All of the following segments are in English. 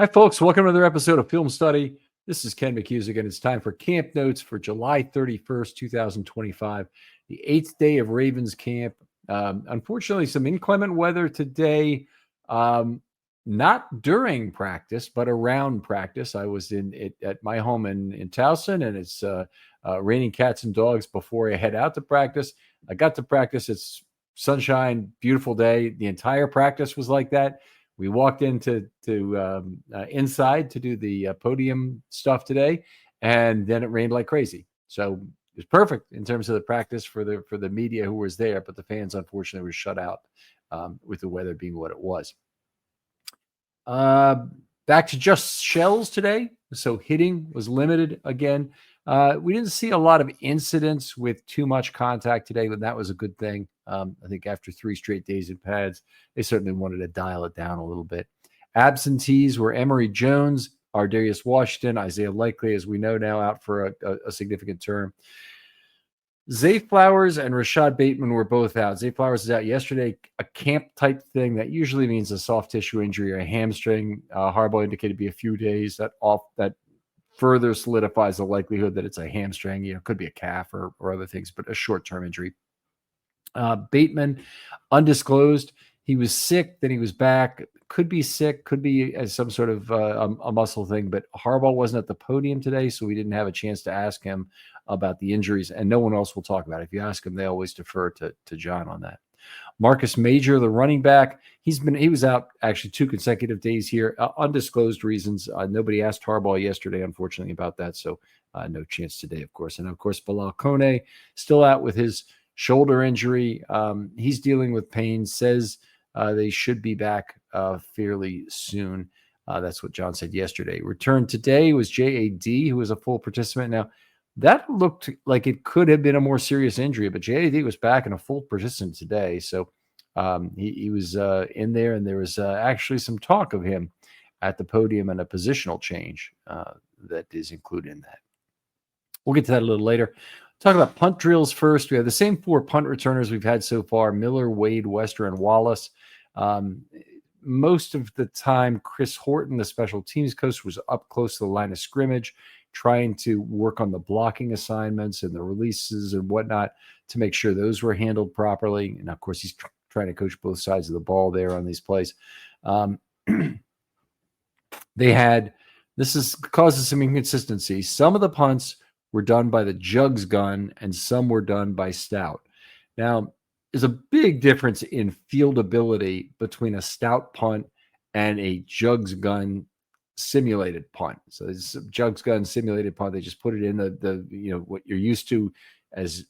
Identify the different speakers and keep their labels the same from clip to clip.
Speaker 1: Hi, folks. Welcome to another episode of Film Study. This is Ken McKusick, and it's time for camp notes for July 31st, 2025, the eighth day of Ravens camp. Unfortunately, some inclement weather today, not during practice, but around practice. I was at my home in Towson, and it's raining cats and dogs before I head out to practice. I got to practice. It's sunshine, beautiful day. The entire practice was like that. We walked into inside to do the podium stuff today, and then it rained like crazy. So it was perfect in terms of the practice for the media who was there, but the fans unfortunately were shut out with the weather being what it was. Back to just shells today, so hitting was limited again. We didn't see a lot of incidents with too much contact today, but that was a good thing. I think after 3 straight days in pads, they certainly wanted to dial it down a little bit. Absentees were Emory Jones, Ardarius Washington, Isaiah Likely, as we know now, out for a significant term. Zay Flowers and Rashad Bateman were both out. Zay Flowers is out yesterday, a camp type thing that usually means a soft tissue injury or a hamstring. Harbaugh indicated to be a few days. That further solidifies the likelihood that it's a hamstring. It could be a calf or other things, but a short-term injury. Bateman, undisclosed. He was sick, then he was back. Could be sick, could be as some sort of a muscle thing, but Harbaugh wasn't at the podium today, so we didn't have a chance to ask him about the injuries, and no one else will talk about it. If you ask him, they always defer to John on that. Marcus Major, the running back, he was out actually 2 consecutive days here, undisclosed reasons. Nobody asked Harbaugh yesterday, unfortunately, about that, so no chance today, of course. And of course, Bilal Kone still out with his shoulder injury. He's dealing with pain, says they should be back fairly soon. That's what John said yesterday. Returned today was J.A.D., who was a full participant. Now, that looked like it could have been a more serious injury, but J.A.D. was back and a full participant today. So he was in there, and there was actually some talk of him at the podium and a positional change that is included in that. We'll get to that a little later. Talk about punt drills first. We have the same 4 punt returners we've had so far: Miller, Wade, Wester, and Wallace. Most of the time, Chris Horton, the special teams coach, was up close to the line of scrimmage, trying to work on the blocking assignments and the releases and whatnot to make sure those were handled properly. And of course, he's trying to coach both sides of the ball there on these plays. This causes some inconsistency. Some of the punts were done by the Jugs gun and some were done by Stout. Now, there's a big difference in fieldability between a Stout punt and a Jugs gun simulated punt. So it's a Jugs gun simulated punt. They just put it in the what you're used to as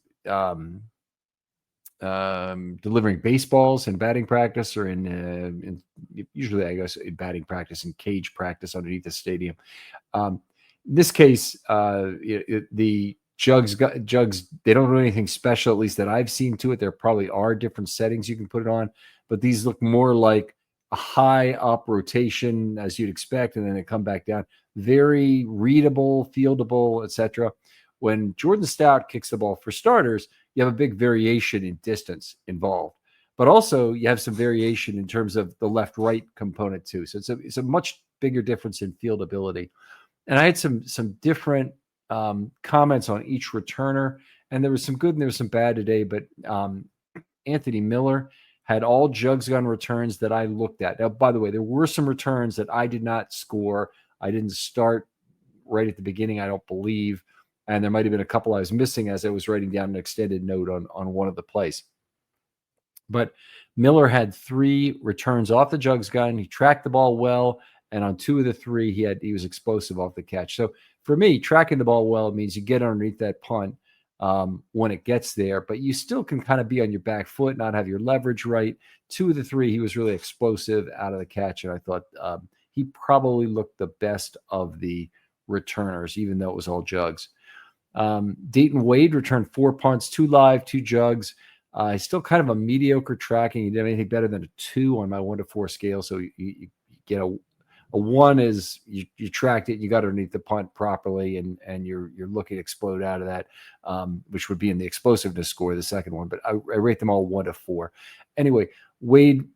Speaker 1: delivering baseballs in batting practice, or in usually, I guess, in batting practice and cage practice underneath the stadium. In this case, the Jugs, they don't do anything special, at least that I've seen to it. There probably are different settings you can put it on, but these look more like a high up rotation as you'd expect, and then they come back down. Very readable, fieldable, etc. When Jordan Stout kicks the ball, for starters, you have a big variation in distance involved, but also you have some variation in terms of the left-right component too. So it's a much bigger difference in fieldability. And I had some different comments on each returner, and there was some good and there was some bad today. But Anthony Miller had all Jugs gun returns that I looked at. Now, by the way, there were some returns that I did not score. I didn't start right at the beginning, I don't believe. And there might have been a couple I was missing as I was writing down an extended note on one of the plays. But Miller had 3 returns off the Jugs gun. He tracked the ball well, and on 2 of the 3, he was explosive off the catch. So for me, tracking the ball well means you get underneath that punt when it gets there, but you still can kind of be on your back foot, not have your leverage right. 2 of the 3, he was really explosive out of the catch, and I thought he probably looked the best of the returners, even though it was all Jugs. Dayton Wade returned 4 punts, 2 live, 2 Jugs. He's still kind of a mediocre tracking. He didn't have anything better than a 2 on my 1 to 4 scale, so you get a 1 is you tracked it, you got underneath the punt properly, and you're looking to explode out of that, which would be in the explosiveness score, the second one. But I rate them all 1 to 4. Anyway, Wade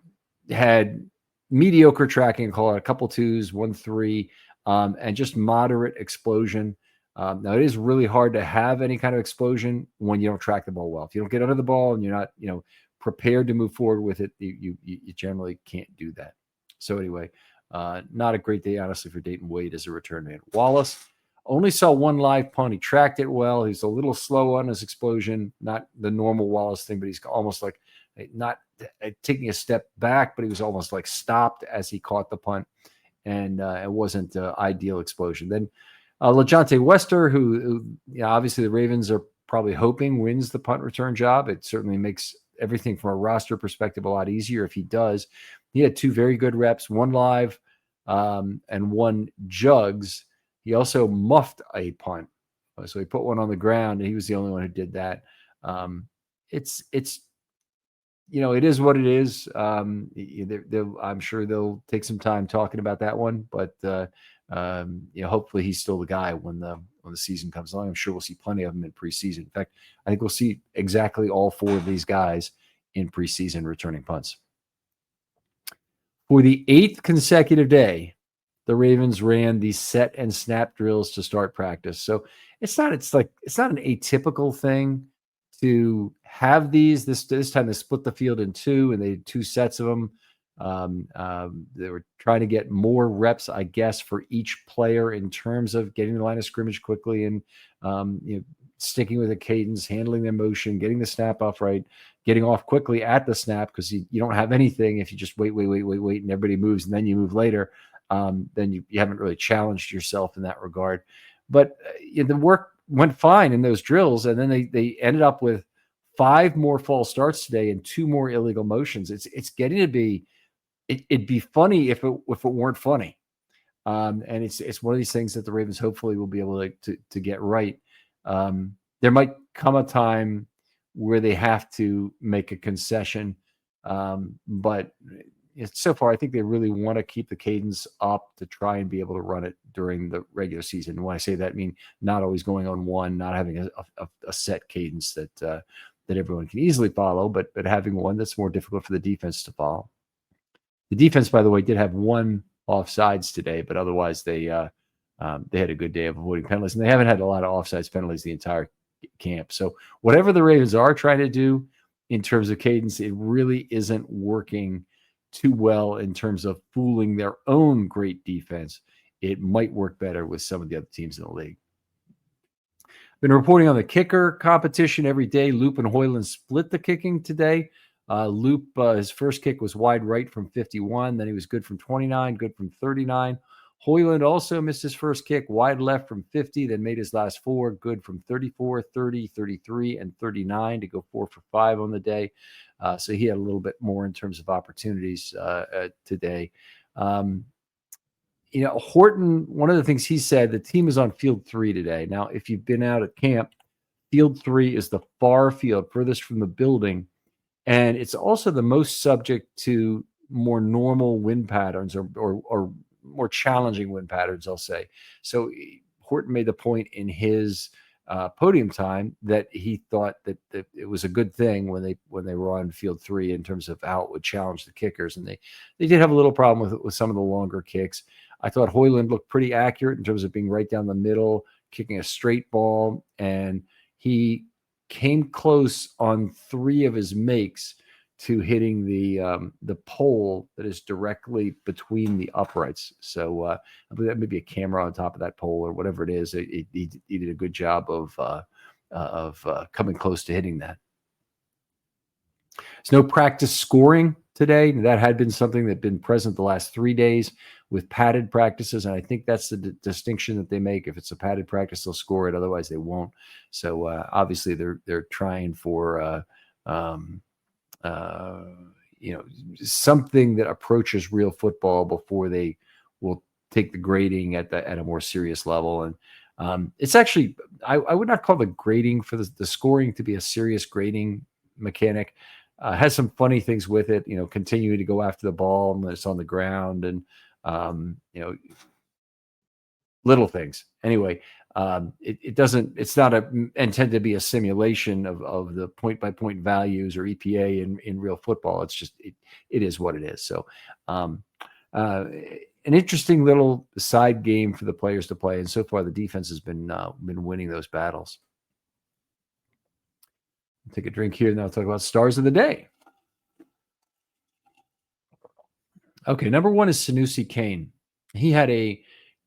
Speaker 1: had mediocre tracking, call it a couple twos, 1-3, and just moderate explosion. Now, it is really hard to have any kind of explosion when you don't track the ball well. If you don't get under the ball and you're not, prepared to move forward with it, you generally can't do that. So anyway, not a great day, honestly, for Dayton Wade as a return man. Wallace only saw one live punt. He tracked it well. He's a little slow on his explosion, not the normal Wallace thing, but he's almost like not taking a step back, but he was almost like stopped as he caught the punt, and it wasn't ideal explosion. Then LaJohntay Wester, who obviously the Ravens are probably hoping wins the punt return job. It certainly makes everything from a roster perspective a lot easier if he does. He had two very good reps, one live and one jugs. He also muffed a punt. So he put one on the ground, and he was the only one who did that. It's it is what it is. I'm sure they'll take some time talking about that one, but hopefully he's still the guy when the season comes along. I'm sure we'll see plenty of them in preseason. In fact, I think we'll see exactly all four of these guys in preseason returning punts. For the 8th consecutive day, the Ravens ran these set and snap drills to start practice. So it's not an atypical thing to have these. This time they split the field in two, and they had 2 sets of them. They were trying to get more reps, I guess, for each player in terms of getting the line of scrimmage quickly and sticking with the cadence, handling their motion, getting the snap off right, getting off quickly at the snap, because you don't have anything if you just wait, and everybody moves and then you move later. Then you haven't really challenged yourself in that regard. But the work went fine in those drills, and then they ended up with 5 more false starts today and 2 more illegal motions. It's getting to be it'd be funny if it weren't funny. And it's one of these things that the Ravens hopefully will be able to get right. There might come a time where they have to make a concession, but so far I think they really want to keep the cadence up to try and be able to run it during the regular season. And when I say that, I mean not always going on one, not having a set cadence that everyone can easily follow, but having one that's more difficult for the defense to follow. The defense, by the way, did have 1 offsides today, but otherwise they had a good day of avoiding penalties, and they haven't had a lot of offsides penalties the entire camp. So whatever the Ravens are trying to do in terms of cadence, it really isn't working too well in terms of fooling their own great defense. It might work better with some of the other teams in the league. Been reporting on the kicker competition every day. Loop and Hoyland split the kicking today. Loop, his first kick was wide right from 51. Then he was good from 29, good from 39. Hoyland also missed his first kick, wide left from 50, then made his last 4, good from 34, 30, 33, and 39 to go 4 for 5 on the day. So he had a little bit more in terms of opportunities today. Horton, one of the things he said, the team is on field 3 today. Now, if you've been out at camp, field 3 is the far field, furthest from the building. And it's also the most subject to more normal wind patterns or more challenging wind patterns, I'll say. So Horton made the point in his podium time that he thought that it was a good thing when they were on field 3 in terms of how it would challenge the kickers. And they did have a little problem with some of the longer kicks. I thought Hoyland looked pretty accurate in terms of being right down the middle, kicking a straight ball, and he came close on 3 of his makes to hitting the pole that is directly between the uprights. So I believe that may be a camera on top of that pole or whatever it is. He did a good job of coming close to hitting that. There's no practice scoring today. That had been something that had been present the last 3 days with padded practices, and I think that's the distinction that they make. If it's a padded practice, they'll score it. Otherwise, they won't. So obviously, they're trying for something that approaches real football before they will take the grading at a more serious level. And it's actually, I would not call the grading for the scoring to be a serious grading mechanic. Has some funny things with it, continuing to go after the ball when it's on the ground and, little things. Anyway, it's not intended to be a simulation of the point by point values or EPA in real football. It's just, it is what it is. So uh, an interesting little side game for the players to play. And so far, the defense has been winning those battles. I'll take a drink here, and then I'll talk about stars of the day. Okay, number one is Sanusi Kane. He had a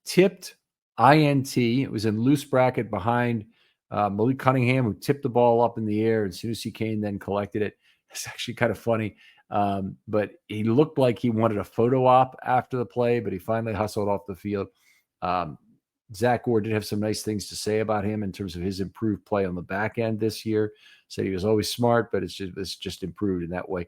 Speaker 1: tipped INT. It was in loose bracket behind Malik Cunningham, who tipped the ball up in the air, and Sanusi Kane then collected it. It's actually kind of funny. But he looked like he wanted a photo op after the play, but he finally hustled off the field. Zach Gore did have some nice things to say about him in terms of his improved play on the back end this year. Said he was always smart, but it's just improved in that way.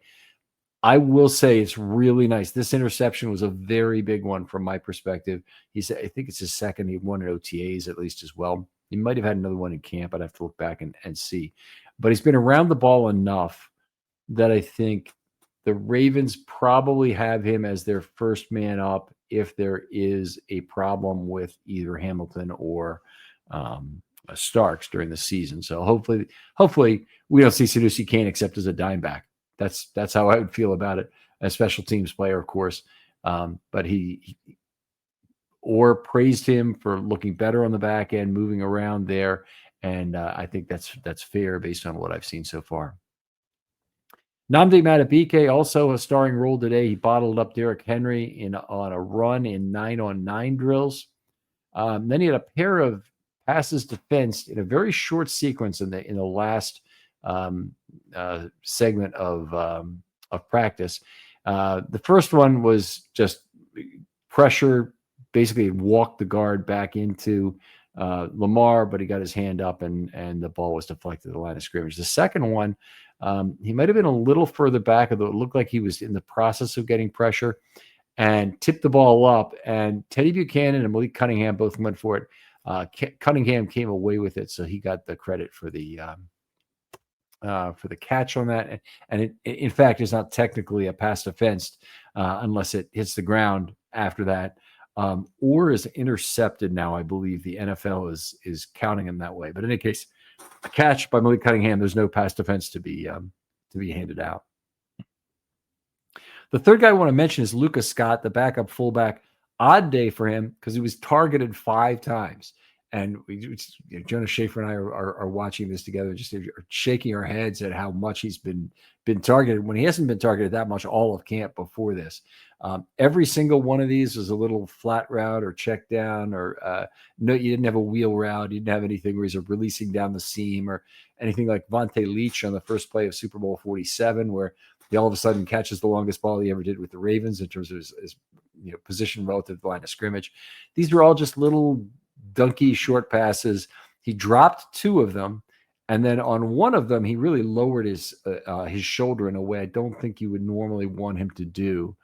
Speaker 1: I will say it's really nice. This interception was a very big one from my perspective. He said, I think it's his second. He won at OTAs at least as well. He might have had another one in camp. I'd have to look back and see. But he's been around the ball enough that I think the Ravens probably have him as their first man up if there is a problem with either Hamilton or Starks during the season. So hopefully we don't see Sanusi Kane except as a dime back. That's how I would feel about it. A special teams player, of course. But he praised him for looking better on the back end, moving around there. And I think that's fair based on what I've seen so far. Nnamdi Madubuike also a starring role today. He bottled up Derrick Henry on a run in 9-on-9 drills. Then he had a pair of passes defensed in a very short sequence in the last segment of practice. The first one was just pressure, basically walked the guard back into Lamar, but he got his hand up and the ball was deflected at the line of scrimmage. The second one, he might have been a little further back, although it looked like he was in the process of getting pressure and tipped the ball up. And Teddy Buchanan and Malik Cunningham both went for it. Cunningham came away with it, so he got the credit for the catch on that. And in fact, it's not technically a pass defense unless it hits the ground after that, or is intercepted. Now, I believe the NFL is counting him that way. But in any case, a catch by Malik Cunningham. There's no pass defense to be handed out. The third guy I want to mention is Lucas Scott, the backup fullback. Odd day for him because he was targeted 5 times. And Jonas Schaefer and I are watching this together, just shaking our heads at how much he's been targeted when he hasn't been targeted that much all of camp before this. Every single one of these was a little flat route or check down, or no, you didn't have a wheel route. You didn't have anything where he's releasing down the seam or anything like Vontae Leach on the first play of Super Bowl 47, where he all of a sudden catches the longest ball he ever did with the Ravens in terms of his position relative to the line of scrimmage. These were all just little dunky short passes. He dropped 2 of them, and then on one of them he really lowered his shoulder in a way I don't think you would normally want him to do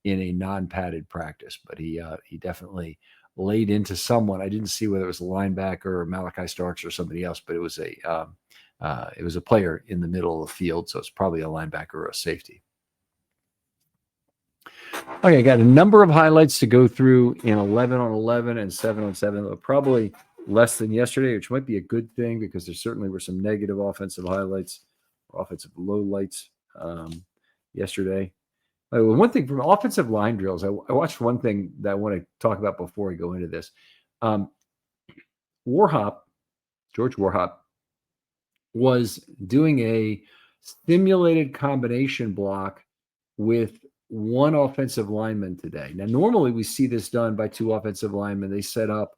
Speaker 1: in a non-padded practice. But he definitely laid into someone. I didn't see whether it was a linebacker or Malachi Starks or somebody else, but it was a player in the middle of the field, so it's probably a linebacker or a safety. Okay, I got a number of highlights to go through in 11-on-11 and 7-on-7, probably less than yesterday, which might be a good thing because there certainly were some negative offensive highlights, or offensive lowlights yesterday. One thing from offensive line drills, I watched one thing that I want to talk about before I go into this. George Warhop, was doing a simulated combination block with one offensive lineman today. Now, normally we see this done by 2 offensive linemen. They set up,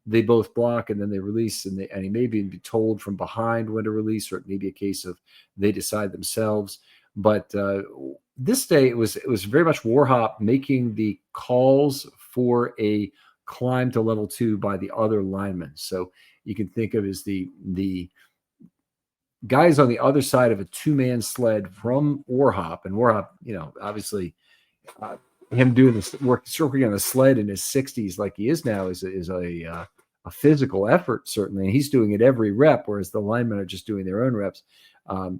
Speaker 1: they both block, and then they release, and he may be told from behind when to release, or it may be a case of they decide themselves. But this day it was very much Warhop making the calls for a climb to level 2 by the other linemen. So you can think of as the guys on the other side of a 2-man sled from Warhop, and Warhop, obviously him doing this work, working on a sled in his 60s like he is now is a physical effort, certainly. And he's doing it every rep, whereas the linemen are just doing their own reps.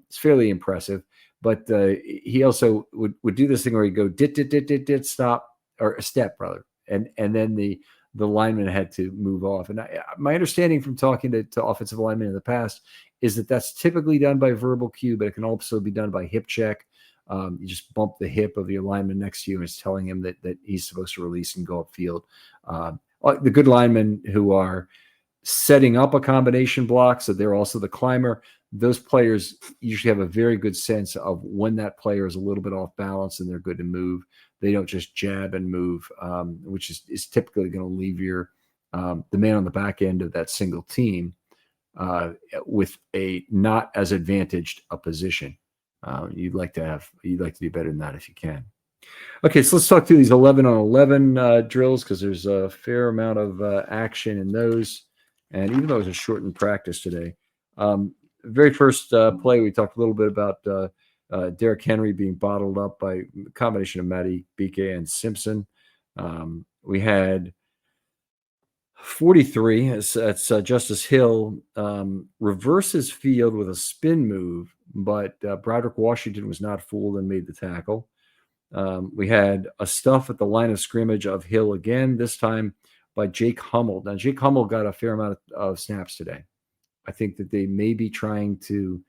Speaker 1: It's fairly impressive. But he also would do this thing where he'd go dit, stop, or step, rather. And then the lineman had to move off. And my understanding from talking to offensive linemen in the past is that that's typically done by verbal cue, but it can also be done by hip check You just bump the hip of your lineman next to you and it's telling him that he's supposed to release and go upfield. The good linemen who are setting up a combination block, so they're also the climber, those players usually have a very good sense of when that player is a little bit off balance and they're good to move. They don't just jab and move, which is typically going to leave your the man on the back end of that single team with a not as advantaged a position. You'd like to do better than that if you can. Okay, so let's talk through these 11 on 11 drills because there's a fair amount of action in those. And even though it was a shortened practice today, very first play, we talked a little bit about Derrick Henry being bottled up by a combination of Matty, BK, and Simpson. We had 43, that's Justice Hill, reverses field with a spin move, but Broderick Washington was not fooled and made the tackle. We had a stuff at the line of scrimmage of Hill again, this time by Jake Hummel. Now, Jake Hummel got a fair amount of snaps today. I think that they may be trying to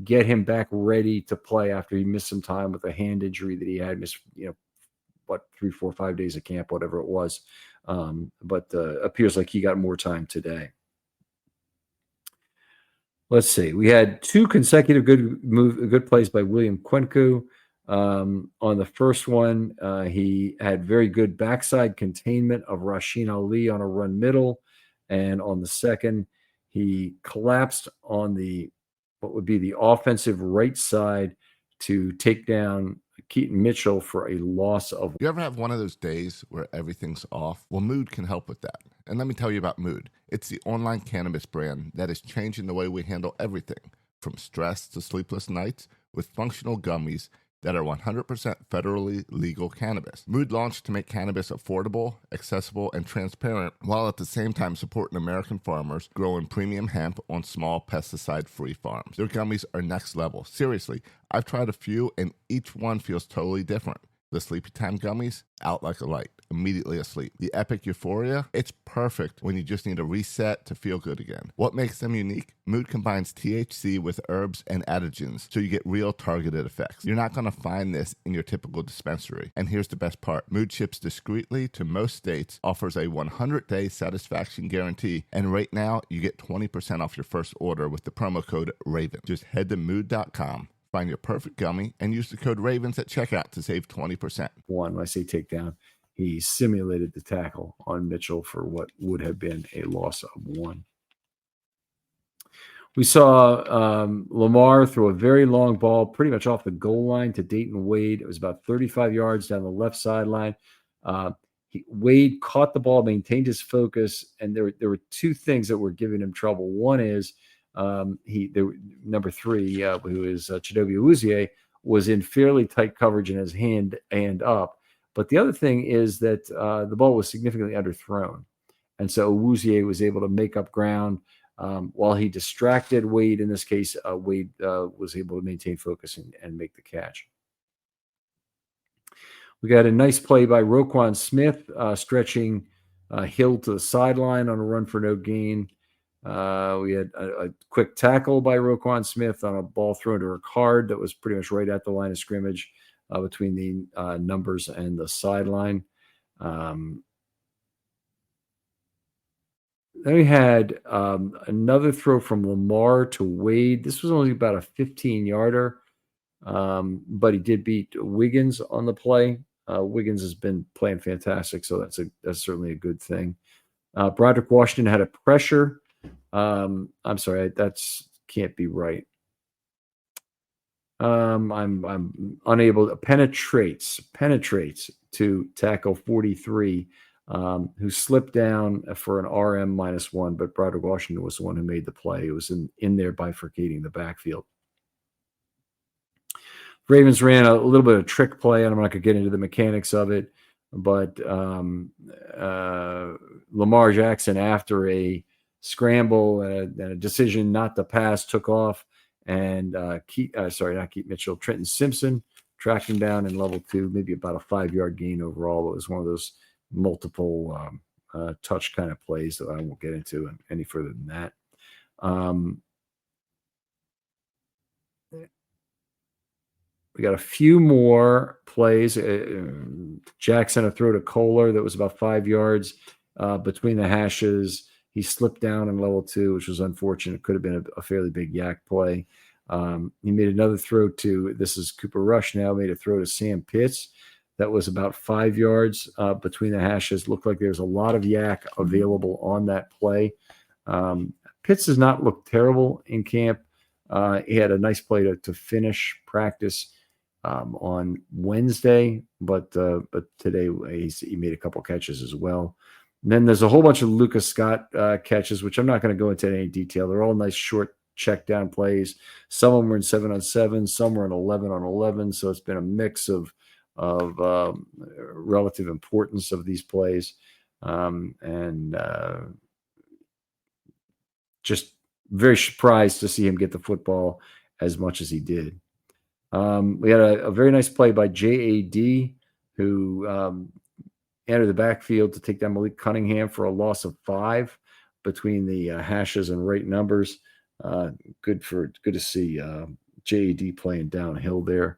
Speaker 1: get him back ready to play after he missed some time with a hand injury that he had missed, 3, 4, 5 days of camp, whatever it was. But appears like he got more time today. Let's see. We had 2 consecutive good plays by William Kwenku. On the first one, he had very good backside containment of Rasheen Ali on a run middle. And on the second, he collapsed on what would be the offensive right side to take down Keaton Mitchell for a loss of.
Speaker 2: You ever have one of those days where everything's off? Well, Mood can help with that. And let me tell you about Mood. It's the online cannabis brand that is changing the way we handle everything, from stress to sleepless nights, with functional gummies that are 100% federally legal cannabis. Mood launched to make cannabis affordable, accessible, and transparent, while at the same time supporting American farmers growing premium hemp on small pesticide-free farms. Their gummies are next level. Seriously, I've tried a few, and each one feels totally different. The Sleepy Time gummies, out like a light, immediately asleep. The Epic Euphoria, it's perfect when you just need a reset to feel good again. What makes them unique? Mood combines THC with herbs and adaptogens, so you get real targeted effects. You're not going to find this in your typical dispensary. And here's the best part. Mood ships discreetly to most states, offers a 100-day satisfaction guarantee, and right now you get 20% off your first order with the promo code RAVEN. Just head to mood.com. Find your perfect gummy and use the code RAVENS at checkout to save 20%.
Speaker 1: When I say takedown, he simulated the tackle on Mitchell for what would have been a loss of 1. We saw Lamar throw a very long ball pretty much off the goal line to Dayton Wade. It was about 35 yards down the left sideline. Wade caught the ball, maintained his focus, and there were 2 things that were giving him trouble. One is number 3, who is Chidobe Awuzie, was in fairly tight coverage and his hand up. But the other thing is that the ball was significantly underthrown. And so Awuzie was able to make up ground while he distracted Wade. In this case, Wade was able to maintain focus and make the catch. We got a nice play by Roquan Smith, stretching Hill to the sideline on a run for no gain. We had a quick tackle by Roquan Smith on a ball thrown to Ricard that was pretty much right at the line of scrimmage between the numbers and the sideline. Then we had another throw from Lamar to Wade. This was only about a 15-yarder, but he did beat Wiggins on the play. Wiggins has been playing fantastic, so that's certainly a good thing. Broderick Washington had a pressure. I'm sorry, that's can't be right. I'm unable to penetrates to tackle 43, who slipped down for an RM -1, but Broderick Washington was the one who made the play. It was in there bifurcating the backfield. Ravens ran a little bit of trick play, and I'm not going to get into the mechanics of it, but Lamar Jackson, after a scramble and a decision not to pass, took off, and Trenton Simpson tracked him down in level 2, maybe about a 5-yard gain overall. It was one of those multiple touch kind of plays that I won't get into any further than that. We got a few more plays. Jackson, a throw to Kohler that was about 5 yards between the hashes. He slipped down in level 2, which was unfortunate. Could have been a fairly big yak play. He made another throw to, this is Cooper Rush now, made a throw to Sam Pitts. That was about 5 yards between the hashes. Looked like there was a lot of yak available on that play. Pitts does not look terrible in camp. He had a nice play to finish practice on Wednesday, but today he made a couple catches as well. And then there's a whole bunch of Lucas Scott catches, which I'm not going to go into any detail. They're all nice short check down plays. Some of them were in 7-on-7, some were in 11-on-11. So it's been a mix of relative importance of these plays, and just very surprised to see him get the football as much as he did. We had a very nice play by JAD, who entered the backfield to take down Malik Cunningham for a loss of 5 between the hashes and right numbers. Good to see JAD playing downhill there.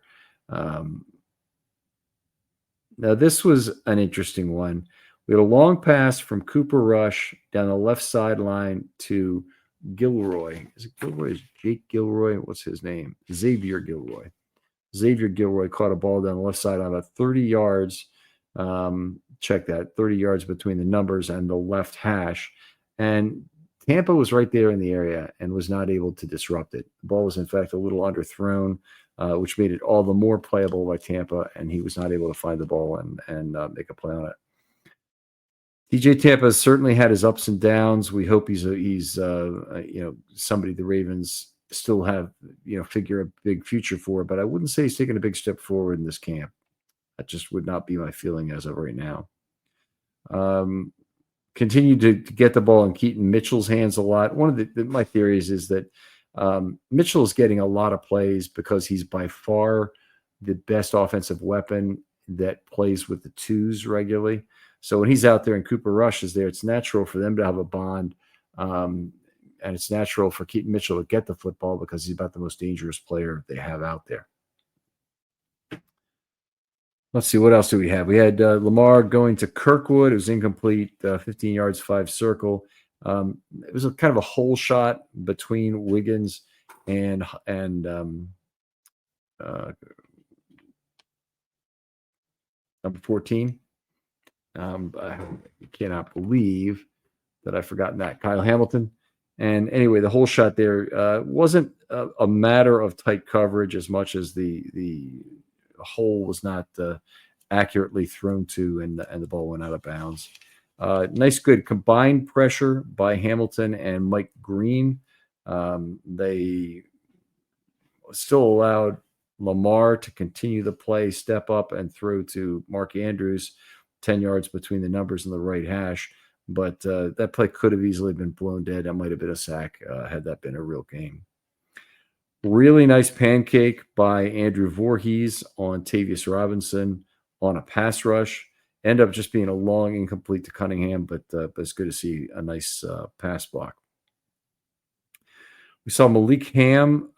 Speaker 1: Now, this was an interesting one. We had a long pass from Cooper Rush down the left sideline to Gilroy. Is it Gilroy? Is Jake Gilroy? What's his name? Xavier Gilroy. Xavier Gilroy caught a ball down the left side on about 30 yards. Check that, 30 yards between the numbers and the left hash. And Tampa was right there in the area and was not able to disrupt it. The ball was, in fact, a little underthrown, which made it all the more playable by Tampa, and he was not able to find the ball and make a play on it. DJ Tampa has certainly had his ups and downs. We hope he's somebody the Ravens still have, figure a big future for, but I wouldn't say he's taken a big step forward in this camp. That just would not be my feeling as of right now. Continue to get the ball in Keaton Mitchell's hands a lot. One of my theories is that Mitchell is getting a lot of plays because he's by far the best offensive weapon that plays with the twos regularly. So when he's out there and Cooper Rush is there, it's natural for them to have a bond. And it's natural for Keaton Mitchell to get the football because he's about the most dangerous player they have out there. Let's see, what else do we have? We had Lamar going to Kirkwood. It was incomplete, 15 yards, 5 circle. It was kind of a hole shot between Wiggins and number 14. I cannot believe that I've forgotten that. Kyle Hamilton. And anyway, the whole shot there wasn't a matter of tight coverage as much as the hole was not accurately thrown to, and the ball went out of bounds. Nice, good combined pressure by Hamilton and Mike Green. They still allowed Lamar to continue the play, step up, and throw to Mark Andrews, 10 yards between the numbers and the right hash. But that play could have easily been blown dead. That might have been a sack had that been a real game. Really nice pancake by Andrew Voorhees on Tavius Robinson on a pass rush. End up just being a long incomplete to Cunningham, but it's good to see a nice pass block. We saw Malik Ham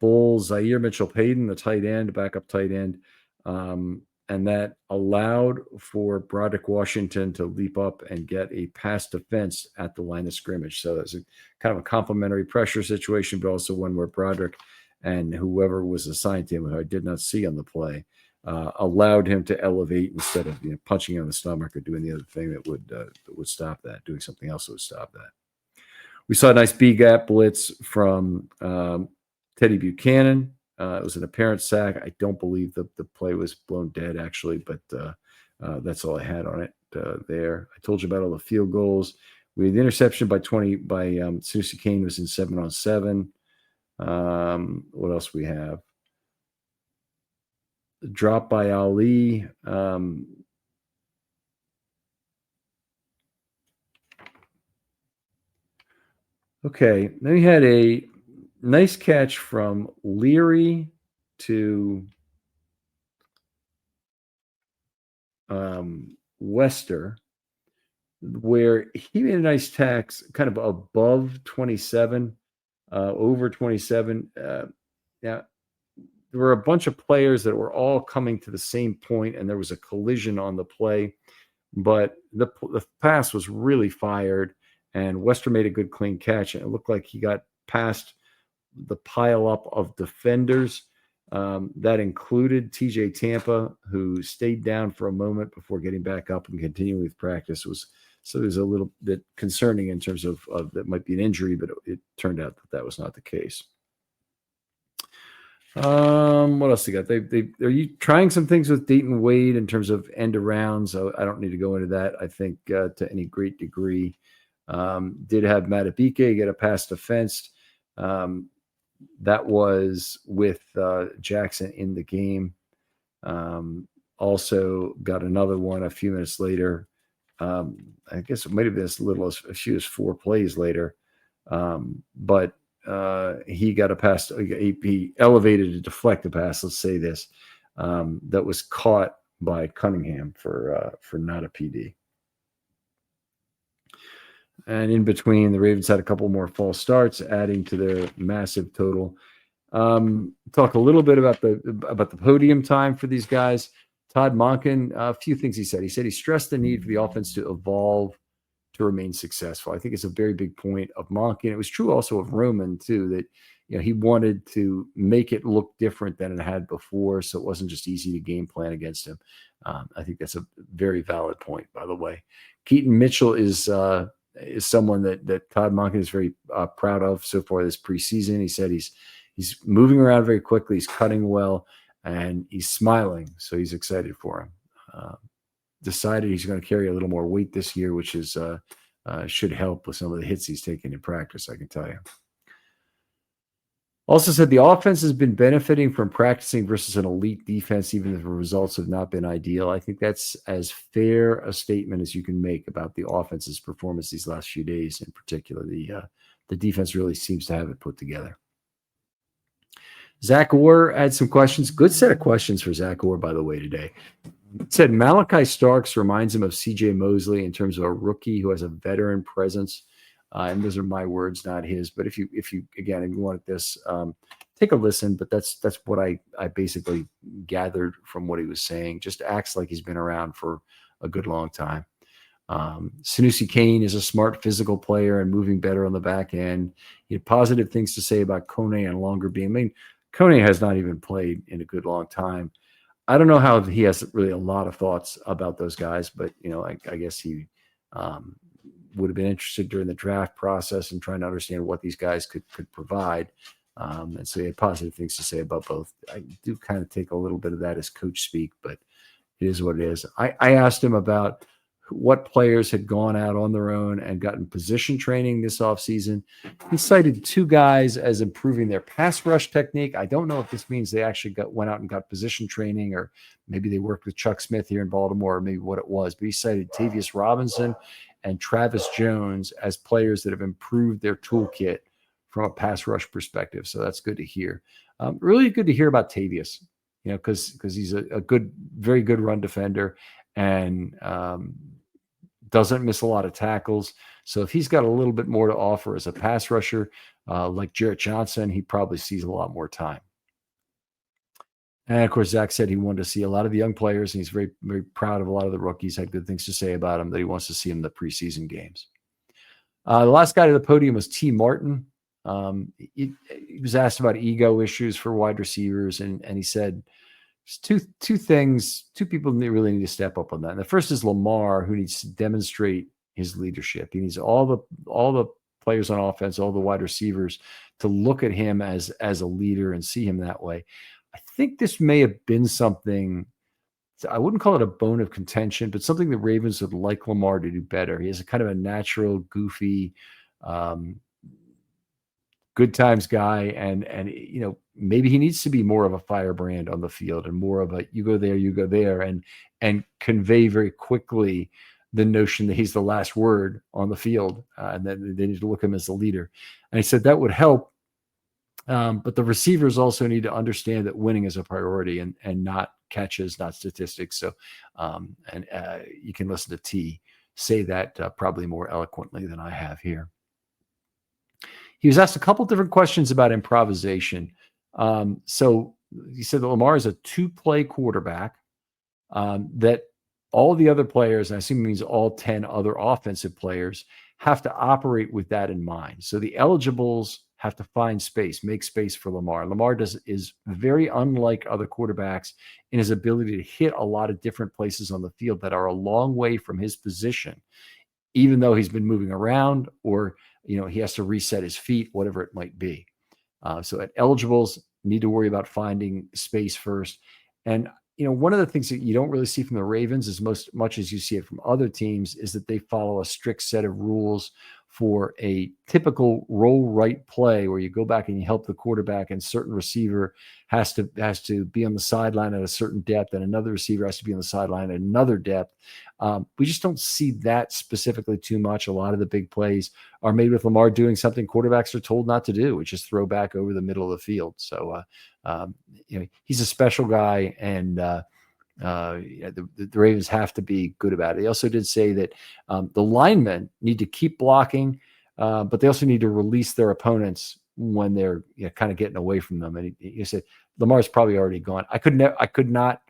Speaker 1: bull Zaire Mitchell-Payton, the tight end, backup tight end, and that allowed for Broderick Washington to leap up and get a pass defense at the line of scrimmage. So that's kind of a complementary pressure situation, but also one where Broderick and whoever was assigned to him, who I did not see on the play, allowed him to elevate instead of punching on the stomach or doing the other thing that would stop that, doing something else that would stop that. We saw a nice B-gap blitz from Teddy Buchanan. It was an apparent sack. I don't believe the play was blown dead, actually, but that's all I had on it there. I told you about all the field goals. We had the interception by Susie Kane was in 7-on-7. What else we have? The drop by Ali. Okay, then we had a nice catch from Leary to Wester, where he made a nice tax kind of above 27, over 27. Now, there were a bunch of players that were all coming to the same point, and there was a collision on the play. But the pass was really fired, and Wester made a good clean catch, and it looked like he got past the pile up of defenders. That included TJ Tampa, who stayed down for a moment before getting back up and continuing with practice. So there's a little bit concerning in terms of that might be an injury, but it turned out that was not the case. What else you got? Are you trying some things with Dayton Wade in terms of end arounds? I don't need to go into that. I think to any great degree. Did have Matabike get a pass defensed. That was with Jackson in the game. Also got another one a few minutes later. I guess it might have been as little as few as 4 plays later. But he got a pass. He elevated to deflect a pass. Let's say this that was caught by Cunningham for not a PD. And in between, the Ravens had a couple more false starts, adding to their massive total. Talk a little bit about the podium time for these guys. Todd Monken, a few things he said. He said he stressed the need for the offense to evolve to remain successful. I think it's a very big point of Monken. It was true also of Roman too, that he wanted to make it look different than it had before, so it wasn't just easy to game plan against him. I think that's a very valid point, by the way. Keaton Mitchell is someone that Todd Monken is very proud of so far this preseason. He said he's moving around very quickly, he's cutting well, and he's smiling, so he's excited for him. Decided he's going to carry a little more weight this year, which is should help with some of the hits he's taken in practice, I can tell you. Also said the offense has been benefiting from practicing versus an elite defense, even if the results have not been ideal. I think that's as fair a statement as you can make about the offense's performance these last few days. In particular, the defense really seems to have it put together. Zach Orr had some questions. Good set of questions for Zach Orr, by the way, today. It said Malachi Starks reminds him of C.J. Mosley in terms of a rookie who has a veteran presence. And those are my words, not his. But if you again, if you wanted this, take a listen. But that's what I basically gathered from what he was saying. Just acts like he's been around for a good long time. Sanusi Kane is a smart physical player and moving better on the back end. He had positive things to say about Kone and longer being. I mean, Kone has not even played in a good long time. I don't know how he has really a lot of thoughts about those guys, but I guess he would have been interested during the draft process and trying to understand what these guys could provide. And so he had positive things to say about both. I do kind of take a little bit of that as coach speak, but it is what it is. I asked him about what players had gone out on their own and gotten position training this offseason. He cited 2 guys as improving their pass rush technique. I don't know if this means they actually went out and got position training, or maybe they worked with Chuck Smith here in Baltimore, or maybe what it was. But he cited Tavius Robinson and Travis Jones as players that have improved their toolkit from a pass rush perspective. So that's good to hear. Really good to hear about Tavius, because he's a good, very good run defender and doesn't miss a lot of tackles. So if he's got a little bit more to offer as a pass rusher, like Jarrett Johnson, he probably sees a lot more time. And of course, Zach said he wanted to see a lot of the young players, and he's very, very proud of a lot of the rookies, had good things to say about him, that he wants to see him in the preseason games. The last guy to the podium was T. Martin. He was asked about ego issues for wide receivers, and he said two things, 2 people really need to step up on that. And the first is Lamar, who needs to demonstrate his leadership. He needs all the players on offense, all the wide receivers, to look at him as a leader and see him that way. I think this may have been something, I wouldn't call it a bone of contention, but something the Ravens would like Lamar to do better. He has a kind of a natural, goofy, good times guy, and maybe he needs to be more of a firebrand on the field and more of a you go there, and convey very quickly the notion that he's the last word on the field, and that they need to look at him as the leader. And he said that would help. But the receivers also need to understand that winning is a priority and not catches, not statistics. So, you can listen to T say that probably more eloquently than I have here. He was asked a couple different questions about improvisation. So he said that Lamar is a 2-play quarterback, that all the other players, and I assume it means all 10 other offensive players, have to operate with that in mind. So the eligibles have to find space, make space for Lamar. Lamar is very unlike other quarterbacks in his ability to hit a lot of different places on the field that are a long way from his position, even though he's been moving around, or he has to reset his feet, whatever it might be. So at eligibles, need to worry about finding space first. And one of the things that you don't really see from the Ravens, as much as you see it from other teams, is that they follow a strict set of rules for a typical roll right play where you go back and you help the quarterback, and certain receiver has to be on the sideline at a certain depth, and another receiver has to be on the sideline at another depth. We just don't see that specifically too much. A lot of the big plays are made with Lamar doing something quarterbacks are told not to do, which is throw back over the middle of the field. So he's a special guy, and the Ravens have to be good about it. He also did say that the linemen need to keep blocking, but they also need to release their opponents when they're kind of getting away from them. And he said Lamar's probably already gone. I could not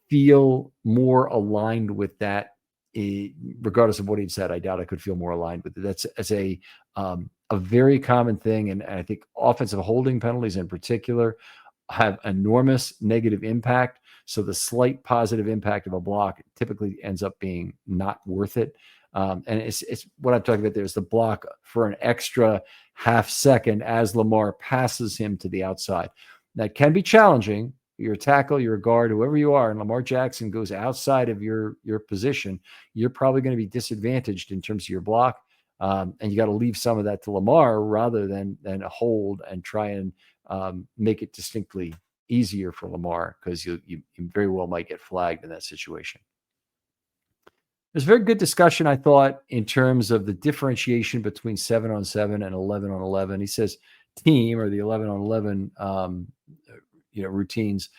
Speaker 1: feel more aligned with that. Regardless of what he'd said, I doubt I could feel more aligned with it. That's a very common thing, and I think offensive holding penalties in particular have enormous negative impact. So the slight positive impact of a block typically ends up being not worth it. And it's what I'm talking about there is the block for an extra half second as Lamar passes him to the outside. That can be challenging. You're a tackle, you're a guard, whoever you are, and Lamar Jackson goes outside of your position, you're probably going to be disadvantaged in terms of your block. And you got to leave some of that to Lamar rather than hold and try and make it distinctly easier for Lamar, because you very well might get flagged in that situation. There's a very good discussion, I thought, in terms of the differentiation between 7-on-7 and 11-on-11. He says team, or the 11-on-11 routines,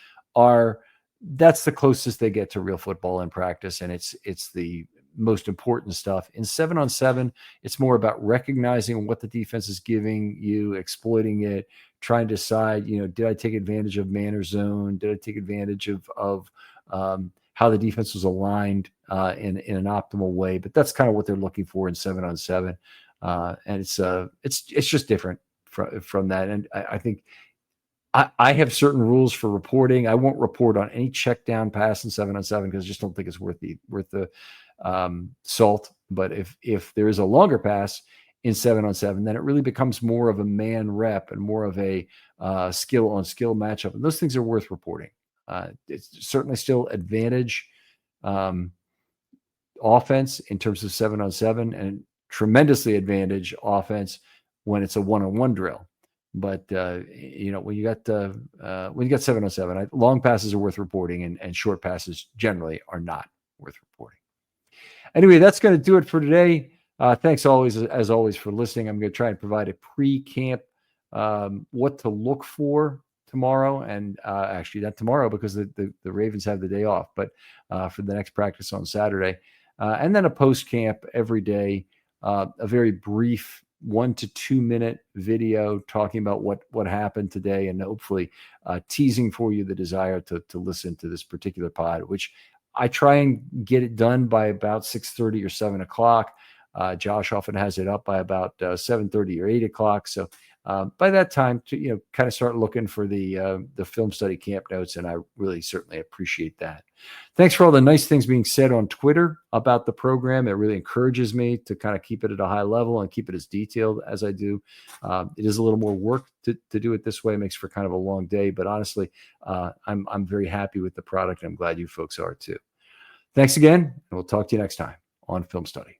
Speaker 1: that's the closest they get to real football in practice, and it's the most important stuff. In 7-on-7, it's more about recognizing what the defense is giving you, exploiting it, trying to decide, did I take advantage of man or zone? Did I take advantage of how the defense was aligned in an optimal way? But that's kind of what they're looking for in 7-on-7, and it's just different from that. And I think I have certain rules for reporting. I won't report on any check down pass in 7-on-7 because I just don't think it's worth the salt. But if there is a longer pass in 7-on-7, then it really becomes more of a man rep and more of a skill on skill matchup. And those things are worth reporting. It's certainly still advantage offense in terms of 7-on-7, and tremendously advantage offense when it's a one-on-one drill. But when you got 7-on-7, long passes are worth reporting, and short passes generally are not worth reporting. Anyway, that's going to do it for today. Thanks as always for listening. I'm going to try and provide a pre-camp what to look for tomorrow, and actually not tomorrow because the Ravens have the day off, but for the next practice on Saturday, and then a post-camp every day, a very brief 1 to 2 minute video talking about what happened today, and hopefully teasing for you the desire to listen to this particular pod, which I try and get it done by about 6:30 or 7 o'clock. Josh often has it up by about 7:30 or 8 o'clock. So by that time, to kind of start looking for the film study camp notes, and I really certainly appreciate that. Thanks for all the nice things being said on Twitter about the program. It really encourages me to kind of keep it at a high level and keep it as detailed as I do. It is a little more work to do it this way. It makes for kind of a long day, but honestly, I'm very happy with the product. I'm glad you folks are too. Thanks again, and we'll talk to you next time on Film Study.